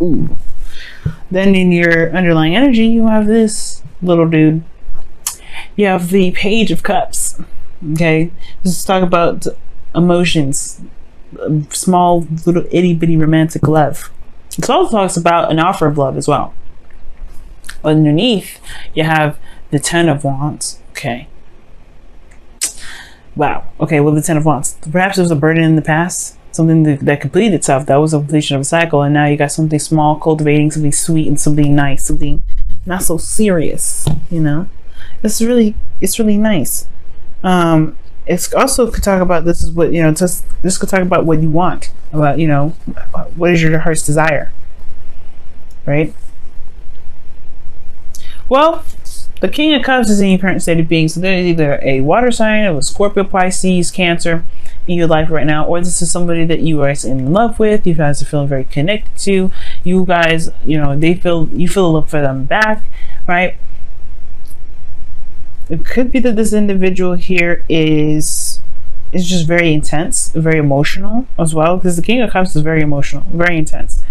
Ooh. Then in your underlying energy, you have this little dude. You have the Page of Cups. Okay, let's talk about emotions, small little itty bitty romantic love. It also talks about an offer of love as well. Underneath, you have the Ten of Wands. Okay. Wow. Okay, well, the Ten of Wands. Perhaps there was a burden in the past, something that completed itself. That was a completion of a cycle, and now you got something small, cultivating something sweet and something nice, something not so serious. You know, it's really nice. It's also could talk about this is what this could talk about what you want, about what is your heart's desire, right? Well, the King of Cups is in your current state of being, so there's either a water sign of a Scorpio, Pisces, Cancer in your life right now, or this is somebody that you are in love with. You guys are feeling very connected to. You guys, you feel a love for them back, right? It could be that this individual here is just very intense, very emotional as well, because the King of Cups is very emotional, very intense.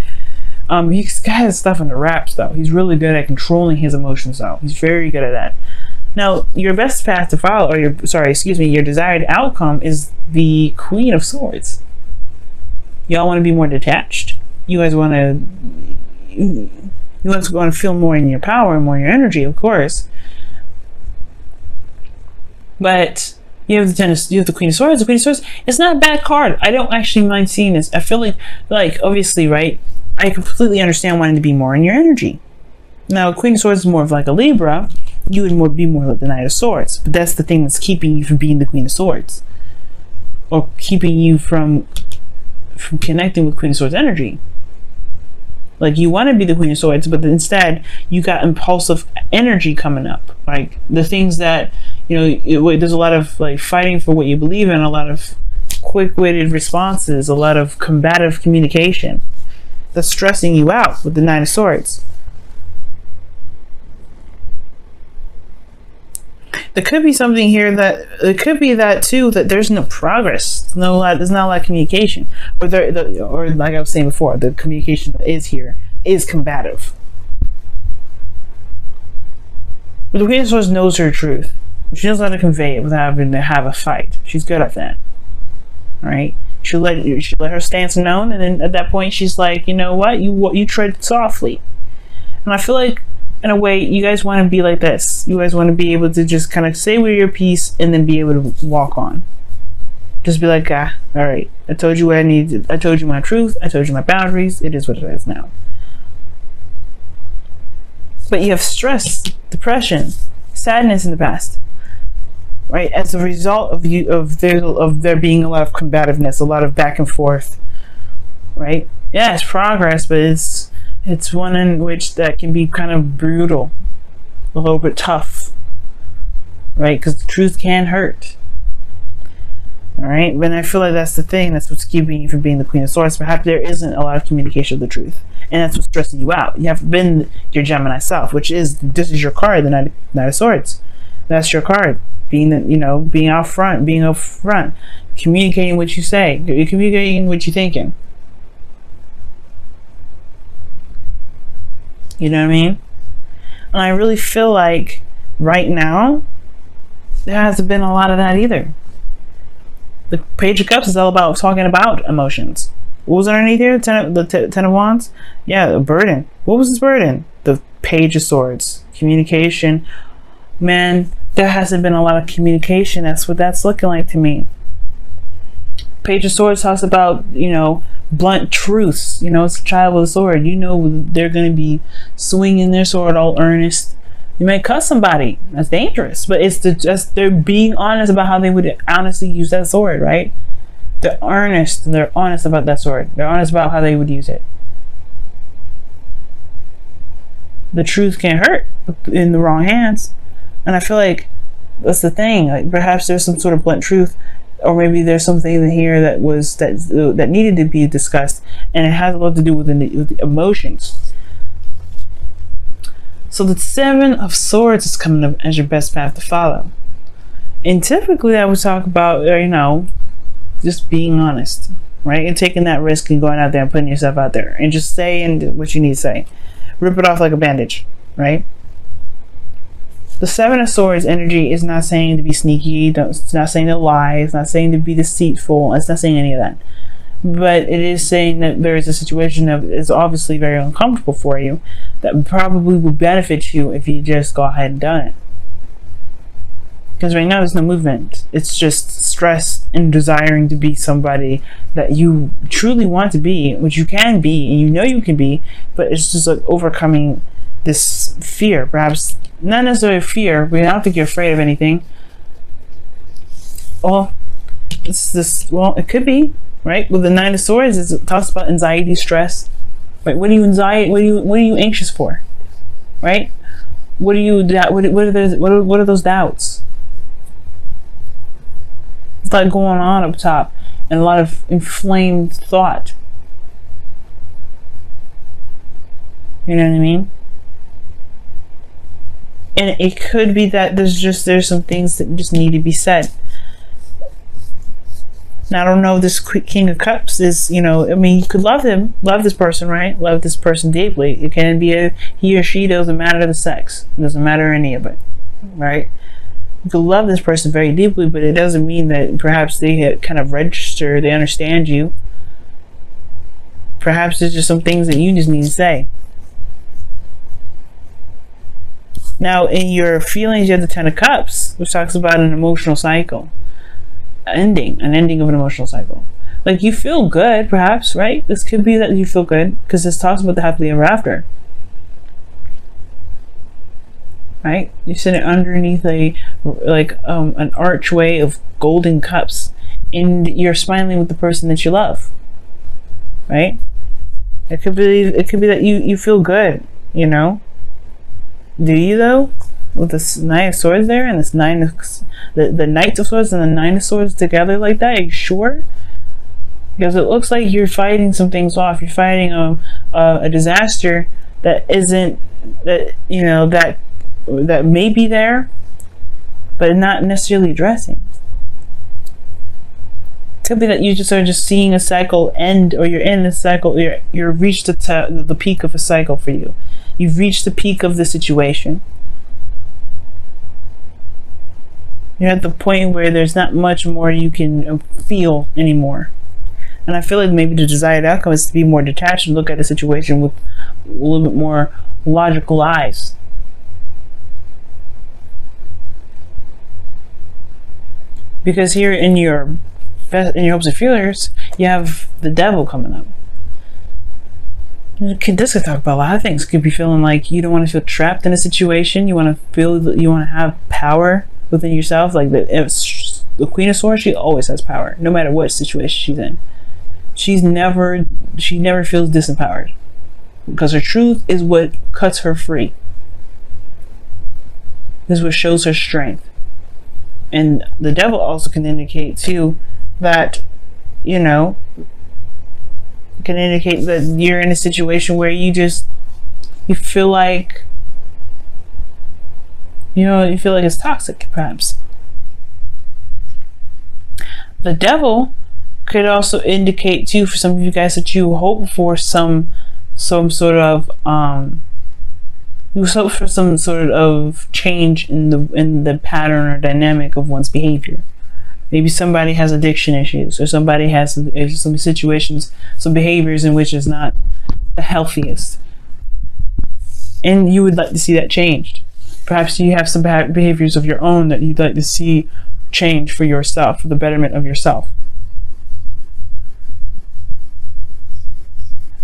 He's got his stuff under wraps though. He's really good at controlling his emotions though. He's very good at that. Now, your best path to follow, or your desired outcome is the Queen of Swords. Y'all want to be more detached. You guys want to feel more in your power and more in your energy, of course. But you have the Queen of Swords. The Queen of Swords, it's not a bad card. I don't actually mind seeing this. I feel like obviously, right? I completely understand wanting to be more in your energy. Now, Queen of Swords is more of like a Libra. You would be more like the Knight of Swords. But that's the thing that's keeping you from being the Queen of Swords, or keeping you from connecting with Queen of Swords energy. Like, you want to be the Queen of Swords, but instead you got impulsive energy coming up. Like the things that there's a lot of like fighting for what you believe in, a lot of quick-witted responses, a lot of combative communication that's stressing you out with the Nine of Swords. There could be something here that it could be that too, that there's no progress, there's not a lot of communication, or like I was saying before, the communication that is here is combative. But the Queen of Swords knows her truth. She knows how to convey it without having to have a fight. She's good at that. All right. She'll let her stance known, and then at that point she's like, you know what, you tread softly. And I feel like in a way you guys want to be like this. You guys want to be able to just kind of say your piece and then be able to walk on. Just be like, all right, I told you what I needed. I told you my truth. I told you my boundaries. It is what it is now. But you have stress, depression, sadness in the past, right? As a result of there being a lot of combativeness, a lot of back and forth, right? Yeah, it's progress, but it's one in which that can be kind of brutal, a little bit tough, right? Because the truth can hurt. All right, but I feel like that's the thing. That's what's keeping you from being the Queen of Swords. Perhaps there isn't a lot of communication of the truth, and that's what's stressing you out. You haven't been your Gemini self, this is your card, the Knight of Swords. That's your card. Being out front, communicating what you say, communicating what you're thinking. You know what I mean? And I really feel like right now there hasn't been a lot of that either. The Page of Cups is all about talking about emotions. What was underneath here? The Ten of Wands? Yeah, a burden. What was this burden? The Page of Swords. Communication. Man, there hasn't been a lot of communication. That's what that's looking like to me. Page of Swords talks about, blunt truths. It's a child with a sword. They're going to be swinging their sword all earnest. You might cut somebody. That's dangerous. But it's they're being honest about how they would honestly use that sword, right? They're earnest. They're honest about that sword. They're honest about how they would use it. The truth can hurt in the wrong hands. And I feel like that's the thing. Like, perhaps there's some sort of blunt truth, or maybe there's something here that needed to be discussed, and it has a lot to do with the emotions. So the Seven of Swords is coming up as your best path to follow. And typically I would talk about, just being honest. right? And taking that risk and going out there and putting yourself out there and just saying what you need to say. Rip it off like a bandage, right? The Seven of Swords energy is not saying to be sneaky. It's not saying to lie. It's not saying to be deceitful. It's not saying any of that. But it is saying that there is a situation that is obviously very uncomfortable for you that probably would benefit you if you just go ahead and done it. Because right now there's no movement. It's just stress and desiring to be somebody that you truly want to be, which you can be and you know you can be, but it's just like overcoming this fear. Perhaps not necessarily fear, but I don't think you're afraid of anything. Well, it's this. Well, it could be, right? With the Nine of Swords, it talks about anxiety, stress. Right? What are you anxious for? Right? What are you? What are those doubts? It's like going on up top, and a lot of inflamed thought. You know what I mean? And it could be that there's some things that just need to be said. Now, I don't know if this King of Cups is, I mean, you could love this person, right? Love this person deeply. It can be he or she, doesn't matter the sex. It doesn't matter any of it, right? You could love this person very deeply, but it doesn't mean that perhaps they kind of register, they understand you. Perhaps there's just some things that you just need to say. Now, in your feelings, you have the Ten of Cups, which talks about an emotional cycle. An ending of an emotional cycle. Like, you feel good, perhaps, right? This could be that you feel good, because this talks about the happily ever after. Right? You're sitting underneath an archway of golden cups, and you're smiling with the person that you love. Right? It could be that you feel good, Do you though? With this Nine of Swords there, and this the Knights of Swords and the Nine of Swords together like that, are you sure? Because it looks like you're fighting some things off. You're fighting a disaster that isn't, that may be there, but not necessarily addressing. It could be that you just are just seeing a cycle end, or you're in a cycle. You've reached the peak of a cycle for you. You've reached the peak of the situation. You're at the point where there's not much more you can feel anymore. And I feel like maybe the desired outcome is to be more detached and look at the situation with a little bit more logical eyes. Because here in your hopes and feelers, you have the devil coming up. This could talk about a lot of things. Could be feeling like you don't want to feel trapped in a situation. You want to feel that you want to have power within yourself. Like the Queen of Swords, she always has power, no matter what situation she's in. She never feels disempowered, because her truth is what cuts her free. This is what shows her strength. And the devil also can indicate too that, can indicate that you're in a situation where you feel like, you feel like it's toxic, perhaps. The devil could also indicate too, for some of you guys, that you hope for some sort of change in the pattern or dynamic of one's behavior. Maybe somebody has addiction issues, or somebody has some situations, some behaviors in which is not the healthiest, and you would like to see that changed. Perhaps you have some bad behaviors of your own that you'd like to see change for yourself, for the betterment of yourself.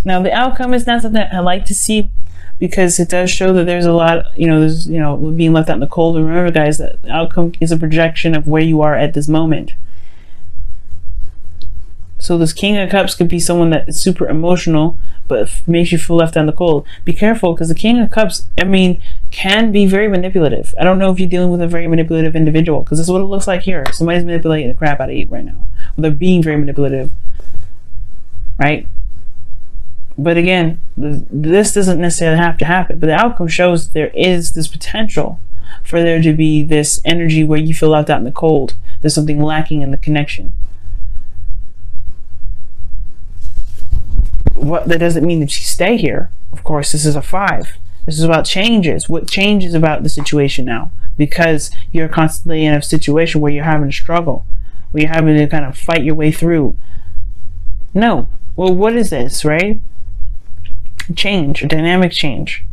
Now, the outcome is not something I like to see, because it does show that there's a lot, there's, being left out in the cold. And remember, guys, that the outcome is a projection of where you are at this moment. So this King of Cups could be someone that is super emotional, but makes you feel left out in the cold. Be careful, because the King of Cups, can be very manipulative. I don't know if you're dealing with a very manipulative individual, because this is what it looks like here. Somebody's manipulating the crap out of you right now. Or they're being very manipulative, right? But again, this doesn't necessarily have to happen. But the outcome shows there is this potential for there to be this energy where you feel left out in the cold. There's something lacking in the connection. what that doesn't mean that you stay here. Of course, this is a 5. This is about changes. What changes about the situation now? Because you're constantly in a situation where you're having to struggle, where you're having to kind of fight your way through. No. Well, what is this, right? Change, a dynamic change.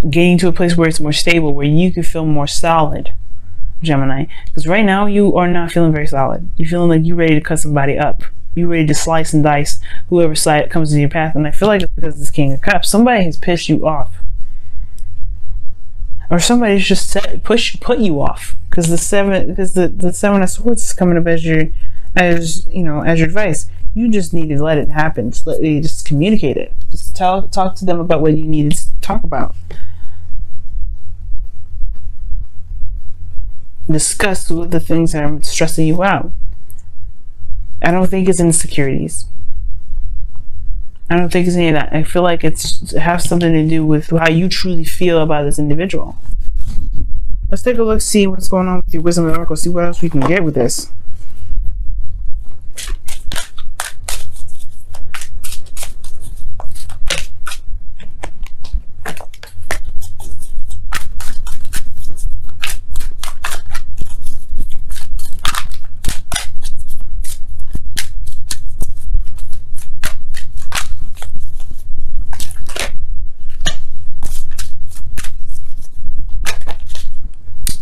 Getting to a place where it's more stable, where you can feel more solid, Gemini. Because right now, you are not feeling very solid. You're feeling like you're ready to cut somebody up. You're ready to slice and dice whoever side comes in your path. And I feel like it's because of this King of Cups. Somebody has pissed you off. Or somebody's just put you off. Because the seven of Swords is coming up as your advice. You just need to let it happen. Just communicate it. Just talk to them about what you need to talk about. Discuss with the things that are stressing you out. I don't think it's insecurities. I don't think it's any of that. I feel like it has something to do with how you truly feel about this individual. Let's take a look, see what's going on with your Wisdom and Oracle, see what else we can get with this.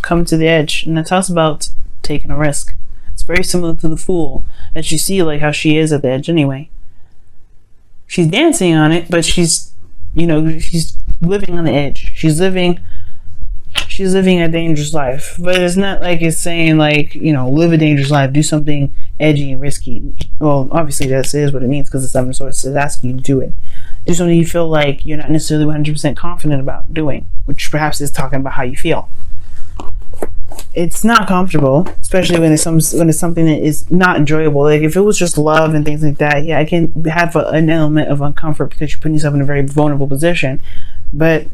Come to the edge, and that talks about taking a risk. It's very similar to the Fool, as you see, like how she is at the edge anyway. She's dancing on it, but she's living on the edge. She's living a dangerous life, but it's not like it's saying like, live a dangerous life, do something edgy and risky. Well, obviously that is what it means, because the Seven of Swords is asking you to do it. Do something you feel like you're not necessarily 100% confident about doing, which perhaps is talking about how you feel. It's not comfortable, especially when it's something that is not enjoyable. Like if it was just love and things like that, yeah, I can have an element of uncomfort because you're putting yourself in a very vulnerable position. But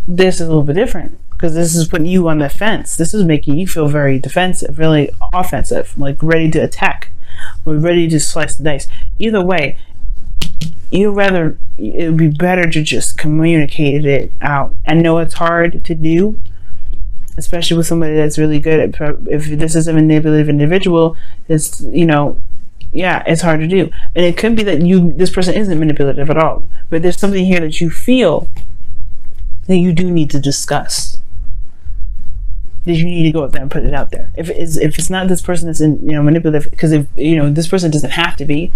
this is a little bit different, because this is putting you on the fence. This is making you feel very defensive, really offensive, like ready to attack or ready to slice the dice. Either way, it would be better to just communicate it out. I know it's hard to do, especially with somebody that's really good at, if this is a manipulative individual, it's it's hard to do. And it could be that this person isn't manipulative at all, but there's something here that you feel that you do need to discuss, that you need to go up there and put it out there. If it's not this person that's manipulative, because if this person doesn't have to be,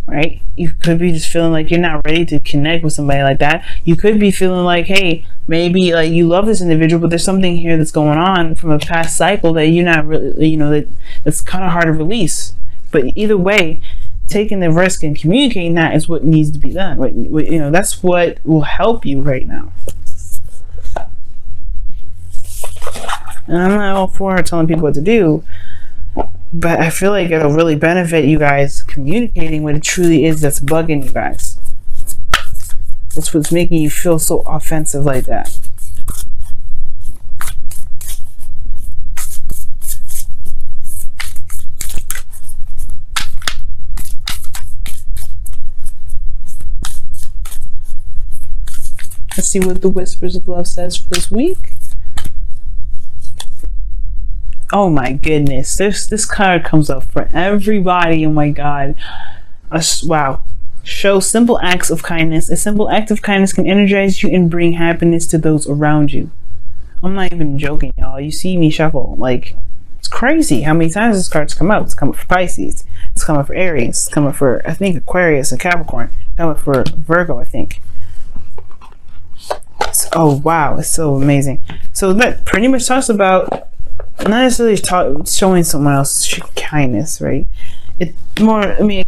right? You could be just feeling like you're not ready to connect with somebody like that. You could be feeling like, hey, maybe like you love this individual, but there's something here that's going on from a past cycle that you're not really, that's kind of hard to release. But either way, taking the risk and communicating that is what needs to be done. That's what will help you right now. And I'm not all for telling people what to do, but I feel like it'll really benefit you guys communicating what it truly is that's bugging you guys. That's what's making you feel so offensive like that. Let's see what the Whispers of Love says for this week. Oh my goodness, this card comes up for everybody. Oh my god. Wow. Show simple acts of kindness. A simple act of kindness can energize you and bring happiness to those around you. I'm not even joking, y'all. You see me shuffle. Like, it's crazy how many times this card's come out. It's coming for Pisces. It's coming for Aries. It's coming for, I think, Aquarius and Capricorn. It's coming for Virgo, I think. Oh wow, it's so amazing. So that pretty much talks about not necessarily showing someone else kindness, right? It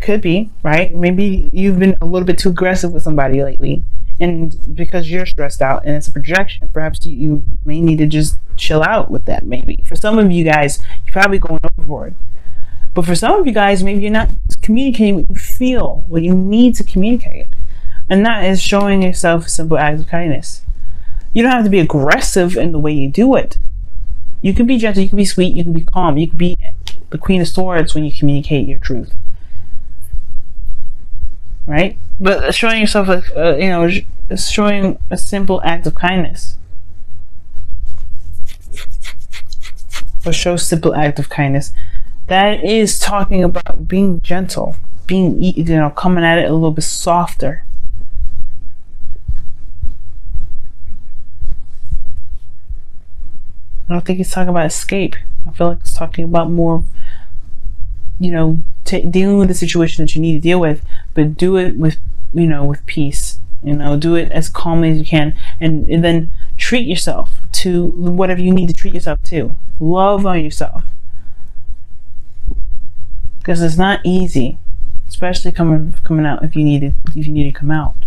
could be, right? Maybe you've been a little bit too aggressive with somebody lately, and because you're stressed out and it's a projection, perhaps you may need to just chill out with that. Maybe for some of you guys, you're probably going overboard, but for some of you guys, maybe you're not communicating what you feel, what you need to communicate, and that is showing yourself a simple act of kindness. You don't have to be aggressive in the way you do it. You can be gentle, you can be sweet, you can be calm, you can be the Queen of Swords when you communicate your truth. right? But showing yourself showing a simple act of kindness, or show simple act of kindness, that is talking about being gentle, being, coming at it a little bit softer. I don't think it's talking about escape. I feel like it's talking about more, dealing with the situation that you need to deal with, but do it with, with peace. Do it as calmly as you can, and then treat yourself to whatever you need to treat yourself to. Love on yourself, because it's not easy, especially coming out if you need to come out.